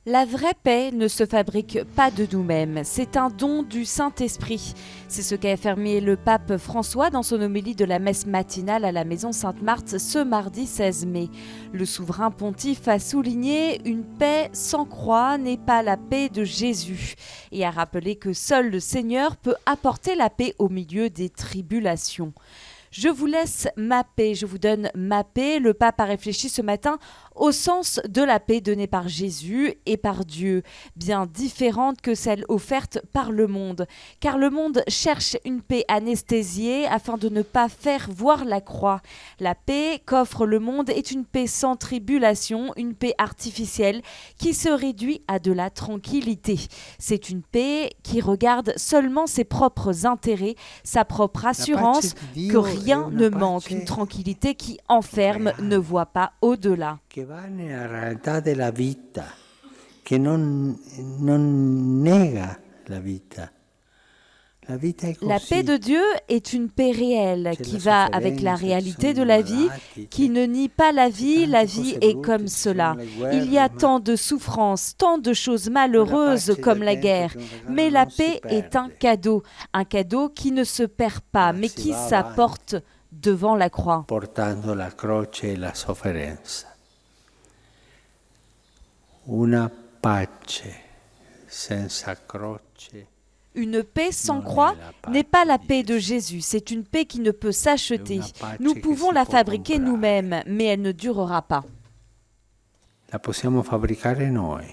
La vraie paix ne se fabrique pas de nous-mêmes, c'est un don du Saint-Esprit. C'est ce qu'a affirmé le pape François dans son homélie de la messe matinale à la maison Sainte-Marthe ce mardi 16 mai. Le souverain pontife a souligné « Une paix sans croix n'est pas la paix de Jésus » et a rappelé que seul le Seigneur peut apporter la paix au milieu des tribulations. Je vous laisse ma paix, je vous donne ma paix. Le pape a réfléchi ce matin au sens de la paix donnée par Jésus et par Dieu, bien différente que celle offerte par le monde. Car le monde cherche une paix anesthésiée afin de ne pas faire voir la croix. La paix qu'offre le monde est une paix sans tribulation, une paix artificielle qui se réduit à de la tranquillité. C'est une paix qui regarde seulement ses propres intérêts, sa propre assurance que rien ne manque, une tranquillité qui enferme, ne voit pas au-delà. Che va nella realtà della vita, che non nega la vita. La vita è così. La paix de Dieu est une paix réelle qui va avec la réalité de la vie, qui ne nie pas la vie est comme cela. Il y a tant de souffrances, tant de choses malheureuses comme la guerre, mais la paix est un cadeau qui ne se perd pas, mais qui s'apporte devant la croix. Portando la croce e la sofferenza. Una pace senza croce. Une paix sans croix n'est pas la paix de Jésus, c'est une paix qui ne peut s'acheter. Nous pouvons la fabriquer nous-mêmes, mais elle ne durera pas. La possiamo fabbricare noi,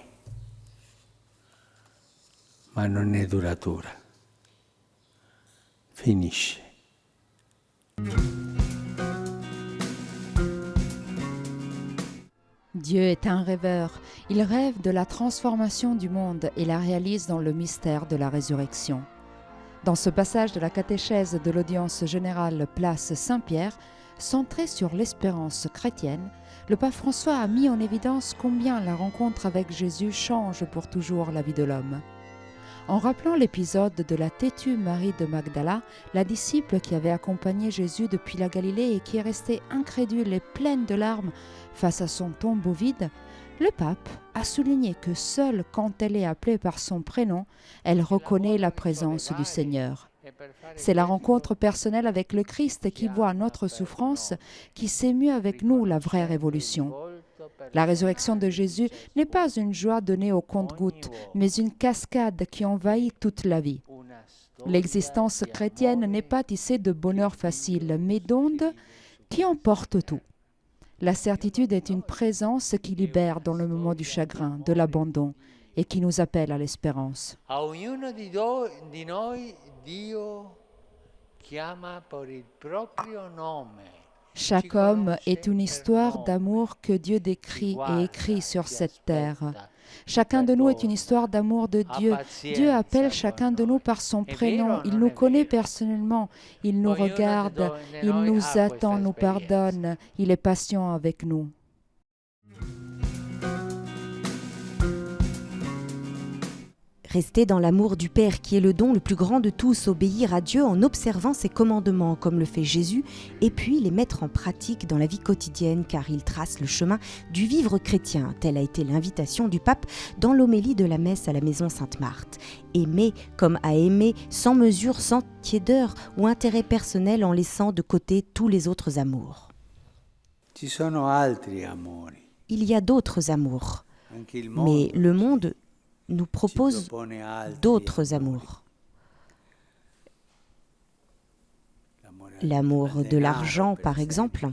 ma non è duratura. Finisce. Dieu est un rêveur. Il rêve de la transformation du monde et la réalise dans le mystère de la résurrection. Dans ce passage de la catéchèse de l'audience générale place Saint-Pierre, centré sur l'espérance chrétienne, le pape François a mis en évidence combien la rencontre avec Jésus change pour toujours la vie de l'homme. En rappelant l'épisode de la têtue Marie de Magdala, la disciple qui avait accompagné Jésus depuis la Galilée et qui est restée incrédule et pleine de larmes face à son tombeau vide, le pape a souligné que seule quand elle est appelée par son prénom, elle reconnaît la présence du Seigneur. C'est la rencontre personnelle avec le Christ qui voit notre souffrance, qui s'émue avec nous la vraie révolution. La résurrection de Jésus n'est pas une joie donnée au compte-gouttes, mais une cascade qui envahit toute la vie. L'existence chrétienne n'est pas tissée de bonheur facile, mais d'ondes qui emportent tout. La certitude est une présence qui libère dans le moment du chagrin, de l'abandon, et qui nous appelle à l'espérance. A ognuno di noi Dio chiama per il proprio nome. Chaque homme est une histoire d'amour que Dieu décrit et écrit sur cette terre. Chacun de nous est une histoire d'amour de Dieu. Dieu appelle chacun de nous par son prénom. Il nous connaît personnellement. Il nous regarde. Il nous attend, nous pardonne. Il est patient avec nous. Rester dans l'amour du Père qui est le don le plus grand de tous, obéir à Dieu en observant ses commandements comme le fait Jésus et puis les mettre en pratique dans la vie quotidienne car il trace le chemin du vivre chrétien. Telle a été l'invitation du pape dans l'homélie de la messe à la maison Sainte-Marthe. Aimer comme à aimer, sans mesure, sans tiédeur ou intérêt personnel en laissant de côté tous les autres amours. Ci sono altri amori. Il y a d'autres amours, mais le monde nous propose d'autres amours. L'amour de l'argent, par exemple.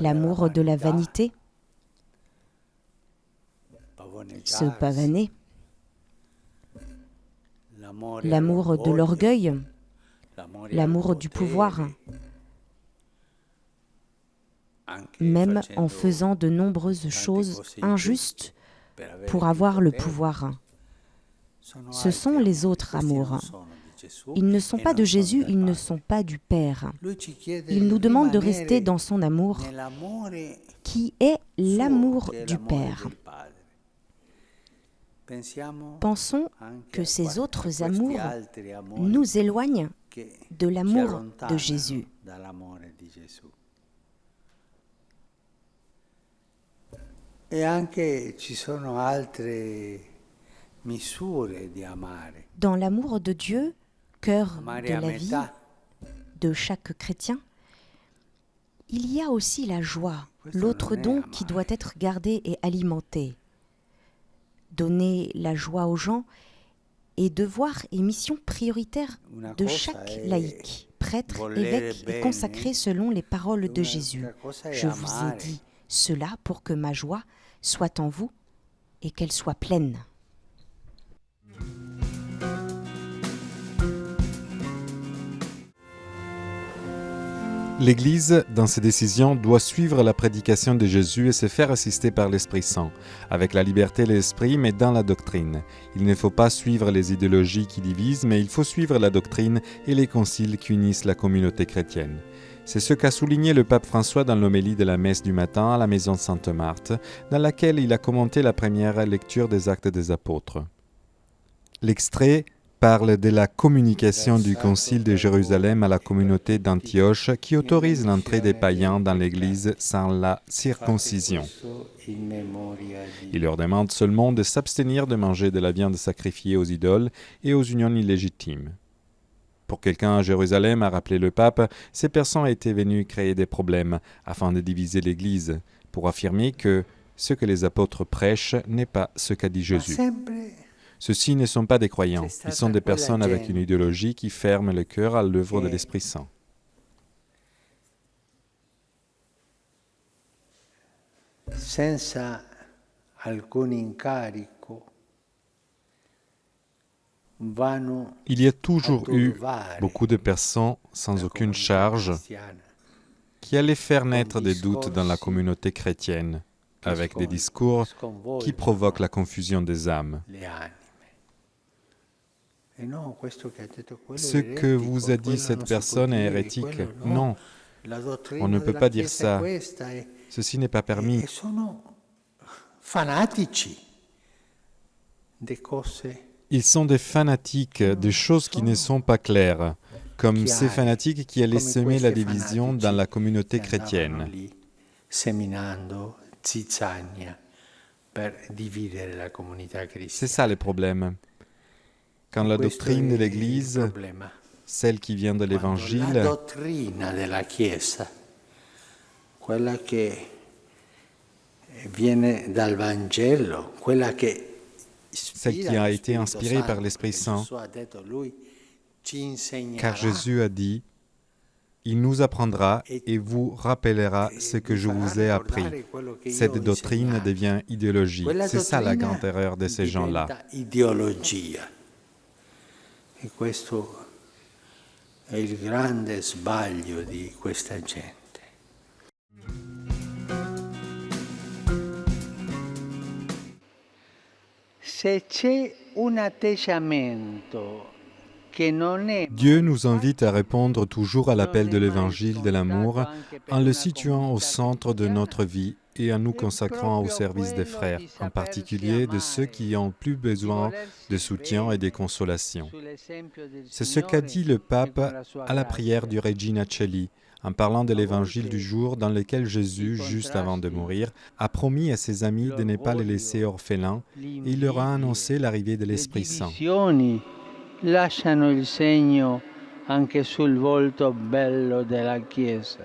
L'amour de la vanité. Se pavaner. L'amour de l'orgueil. L'amour du pouvoir. Même en faisant de nombreuses choses injustes pour avoir le pouvoir. Ce sont les autres amours. Ils ne sont pas de Jésus, ils ne sont pas du Père. Il nous demande de rester dans son amour, qui est l'amour du Père. Pensons que ces autres amours nous éloignent de l'amour de Jésus. E anche ci sono altre misure di amare. Dans l'amour de Dieu, cœur Amare de a la vie metà. de chaque chrétien, il y a aussi la joie, Questo l'autre non è don amare. qui doit être gardé et alimenté. Donner la joie aux gens est devoir et mission prioritaire Una de cosa chaque è laïc, prêtre, volere évêque et bene, consacré selon les paroles de un'altra Jésus. cosa è Je vous ai amare. dit cela pour que ma joie soit en vous et qu'elle soit pleine. L'Église, dans ses décisions, doit suivre la prédication de Jésus et se faire assister par l'Esprit Saint, avec la liberté de l'esprit, mais dans la doctrine. Il ne faut pas suivre les idéologies qui divisent, mais il faut suivre la doctrine et les conciles qui unissent la communauté chrétienne. C'est ce qu'a souligné le pape François dans l'homélie de la messe du matin à la maison Sainte-Marthe, dans laquelle il a commenté la première lecture des Actes des Apôtres. L'extrait parle de la communication du Concile de Jérusalem à la communauté d'Antioche qui autorise l'entrée des païens dans l'Église sans la circoncision. Il leur demande seulement de s'abstenir de manger de la viande sacrifiée aux idoles et aux unions illégitimes. Pour quelqu'un à Jérusalem, a rappelé le pape, ces personnes étaient venues créer des problèmes afin de diviser l'Église, pour affirmer que ce que les apôtres prêchent n'est pas ce qu'a dit Jésus. Ceux-ci ne sont pas des croyants, ils sont des personnes avec une idéologie qui ferme le cœur à l'œuvre de l'Esprit Saint. Senza alcun incarico vanno Il y a toujours a eu turbare beaucoup de personnes sans la aucune comunità charge cristiana. qui allaient faire naître des doutes dans la communauté chrétienne, avec des discours qui provoquent la confusion des âmes. Le anime. E no, questo che ha detto quello Ce è que eretico, vous a dit quello cette non si può personne est dire, hérétique. quello no. Non, La dottrina on ne peut della pas dire Chiesa ça. è questa, e Ceci n'est pas permis. sono fanatici de cose Ils sont des fanatiques, des choses qui ne sont pas claires, comme ces fanatiques qui allaient come semer la questi division fanatici dans la communauté che andavano chrétienne. lì seminando zizzania per dividere la comunità C'est cristiana. ça le problème. Quand la Questo doctrine è de il l'Église, problema. celle qui vient de Quando la l'Évangile, dottrina della Chiesa, quella che viene dal Vangelo, quella che celle qui a été inspirée par l'Esprit Saint, car Jésus a dit, « Il nous apprendra et vous rappellera ce que je vous ai appris. » Cette doctrine devient idéologie. C'est ça la grande erreur de ces gens-là. Ideologia. E questo è il grande sbaglio di questa gente. Se c'è un atteggiamento che non è Dieu nous invite à répondre toujours à l'appel de l'Évangile de l'amour en le situant au centre de notre vie et en nous consacrant au service des frères, en particulier de ceux qui ont plus besoin de soutien et de consolation. C'est ce qu'a dit le pape à la prière du Regina Coeli, en parlant de l'évangile du jour dans lequel Jésus, juste avant de mourir, a promis à ses amis de ne pas les laisser orphelins et il leur a annoncé l'arrivée de l'Esprit Saint. Lasciano il segno anche sul volto bello della Chiesa.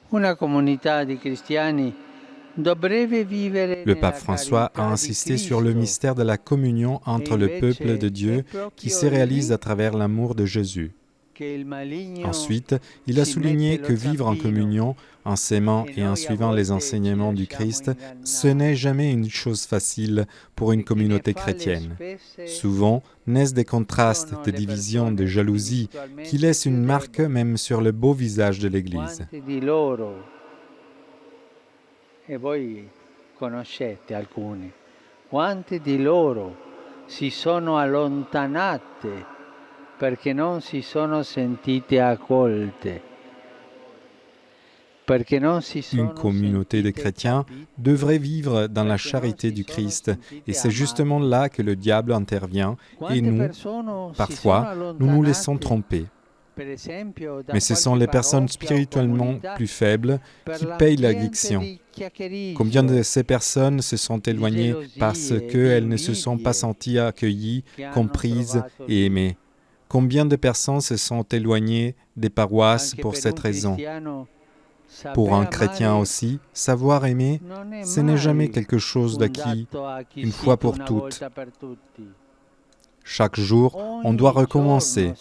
Una comunità di cristiani dovrebbe vivere Le pape François a insisté sur le mystère de la communion entre le peuple de Dieu qui se réalise à travers l'amour de Jésus. Ensuite, il a souligné que vivre en communion, en s'aimant et en suivant les enseignements du Christ, ce n'est jamais une chose facile pour une communauté chrétienne. Souvent, naissent des contrastes, des divisions, des jalousies, qui laissent une marque même sur le beau visage de l'Église. E voi conoscete alcuni. Quante di loro si sono allontanate perché non si sono sentite accolte. Une communauté de chrétiens devrait vivre dans la charité du Christ et c'est justement là que le diable intervient et nous, parfois, nous nous laissons tromper. Mais ce sont les personnes spirituellement plus faibles qui payent l'addiction. Combien de ces personnes se sont éloignées parce qu'elles ne se sont pas senties accueillies, comprises et aimées? Combien de personnes se sont éloignées des paroisses pour cette raison? Pour un chrétien aussi, savoir aimer, ce n'est jamais quelque chose d'acquis une fois pour toutes. Chaque jour, on doit recommencer.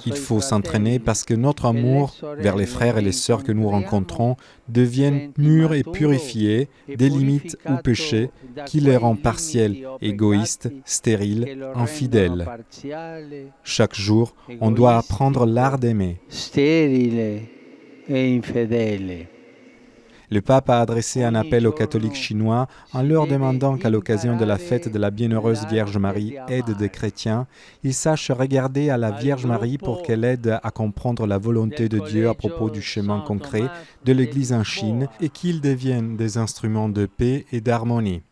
Il faut s'entraîner parce que notre amour vers les frères et les sœurs que nous rencontrons devienne mûr et purifié des limites ou péchés qui les rendent partiels, égoïstes, stériles, infidèles. Chaque jour, on doit apprendre l'art d'aimer. Le pape a adressé un appel aux catholiques chinois en leur demandant qu'à l'occasion de la fête de la Bienheureuse Vierge Marie aide des chrétiens, ils sachent regarder à la Vierge Marie pour qu'elle aide à comprendre la volonté de Dieu à propos du chemin concret de l'Église en Chine et qu'ils deviennent des instruments de paix et d'harmonie.